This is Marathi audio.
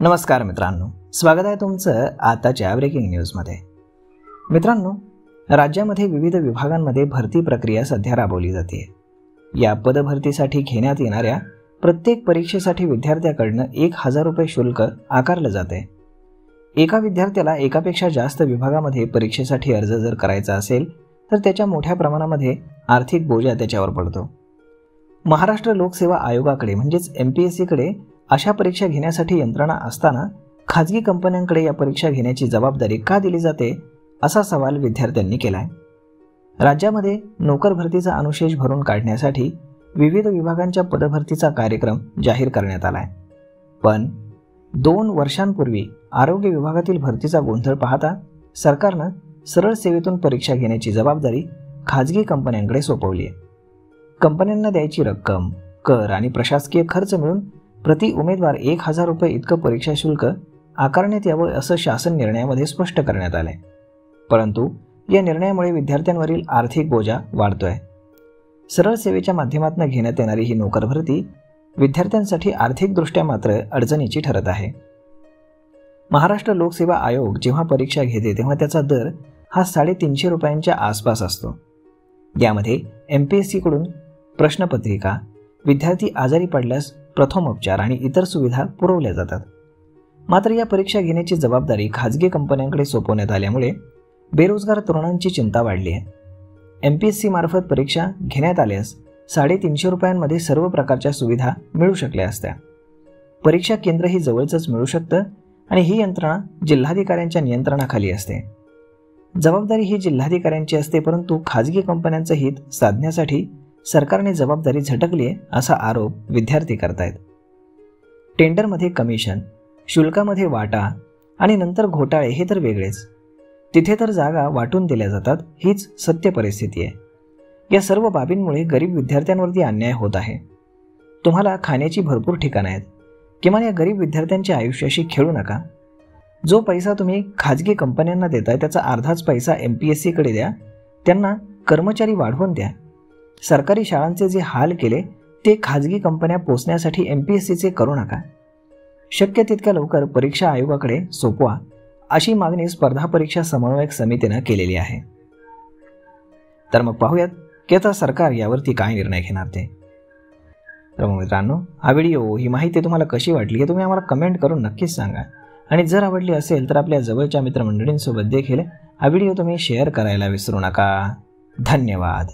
नमस्कार मित्रांनो, स्वागत आहे तुमचं आताच्या ब्रेकिंग न्यूजमध्ये। मित्रांनो, राज्यामध्ये विविध विभागांमध्ये भरती प्रक्रिया सध्या राबवली जाते। या पदभरतीसाठी घेण्यात येणाऱ्या प्रत्येक परीक्षेसाठी विद्यार्थ्याकडून 1000 रुपये शुल्क आकारले जाते। एका विद्यार्थ्याला एकापेक्षा जास्त विभागामध्ये परीक्षेसाठी अर्ज जर करायचा असेल तर त्याच्या मोठ्या प्रमाणामध्ये आर्थिक बोजा त्याच्यावर पडतो। महाराष्ट्र लोकसेवा आयोगाकडे म्हणजेच MPSC कडे अशा परीक्षा घेण्यासाठी यंत्रणा असताना खाजगी कंपन्यांकडे या परीक्षा घेण्याची जबाबदारी का दिली जाते, असा सवाल विद्यार्थ्यांनी केलाय। राज्यामध्ये नोकर भरतीचा अनुशेष भरून काढण्यासाठी विविध विभागांच्या पदभरतीचा कार्यक्रम जाहीर करण्यात आलाय, पण 2 वर्षांपूर्वी आरोग्य विभागातील भरतीचा गोंधळ पाहता सरकारनं सरळ सेवेतून परीक्षा घेण्याची जबाबदारी खाजगी कंपन्यांकडे सोपवली आहे। कंपन्यांना द्यायची रक्कम, कर आणि प्रशासकीय खर्च मिळून प्रति उमेदवार 1000 रुपये इतकं परीक्षा शुल्क आकारण्यात यावं असं शासन निर्णयामध्ये स्पष्ट करण्यात आलंय, परंतु या निर्णयामुळे विद्यार्थ्यांवरील आर्थिक बोजा वाढतोय। सरळ सेवेच्या माध्यमातून घेण्यात येणारी ही नोकर भरती विद्यार्थ्यांसाठी आर्थिकदृष्ट्या मात्र अडचणीची ठरत आहे। महाराष्ट्र लोकसेवा आयोग जेव्हा परीक्षा घेते तेव्हा त्याचा दर हा 350 रुपयांच्या आसपास असतो। यामध्ये MPSC कडून प्रश्नपत्रिका, विद्यार्थी आजारी पडल्यास प्रथमोपचार आणि इतर सुविधा पुरवल्या जातात। मात्र या परीक्षा घेण्याची जबाबदारी खाजगी कंपन्यांकडे सोपवण्यात आल्यामुळे बेरोजगार तरुणांची चिंता वाढली आहे। MPSC मार्फत परीक्षा घेण्यात आल्यास 350 रुपयांमध्ये सर्व प्रकारच्या सुविधा मिळू शकल्या असत्या। परीक्षा केंद्रही जवळच मिळू शकतं आणि ही यंत्रणा जिल्हाधिकाऱ्यांच्या नियंत्रणाखाली असते। जबाबदारी ही जिल्हाधिकाऱ्यांची असते, परंतु खाजगी कंपन्यांचं हित साधण्यासाठी सरकारने जबाबदारी झटकली आहे असा आरोप विद्यार्थी करतायत। टेंडरमध्ये कमिशन, शुल्कामध्ये वाटा आणि नंतर घोटाळे हे तर वेगळेच। तिथे तर जागा वाटून दिल्या जातात, हीच सत्य परिस्थिती आहे। या सर्व बाबींमुळे गरीब विद्यार्थ्यांवरती अन्याय होत आहे। तुम्हाला खाण्याची भरपूर ठिकाणं आहेत, किमान या गरीब विद्यार्थ्यांच्या आयुष्याशी खेळू नका। जो पैसा तुम्ही खाजगी कंपन्यांना देताय त्याचा अर्धाच पैसा MPSC कडे द्या, त्यांना कर्मचारी वाढवून द्या। सरकारी शाळांचे जे हाल केले ते खाजगी कंपन्या पोचण्यासाठी MPSC चे करू नका। शक्य तितक्या लवकर परीक्षा आयोगाकडे सोपवा, अशी मागणी स्पर्धा परीक्षा समन्वयक समितीने केलेली आहे। तर मग पाहूयात की आता सरकार यावरती काय निर्णय घेणार ते। तर मग मित्रांनो, हा व्हिडिओ, ही माहिती तुम्हाला कशी वाटली हे तुम्ही आम्हाला कमेंट करून नक्कीच सांगा, आणि जर आवडली असेल तर आपल्या जवळच्या मित्रमंडळींसोबत देखील हा व्हिडिओ तुम्ही शेअर करायला विसरू नका। धन्यवाद।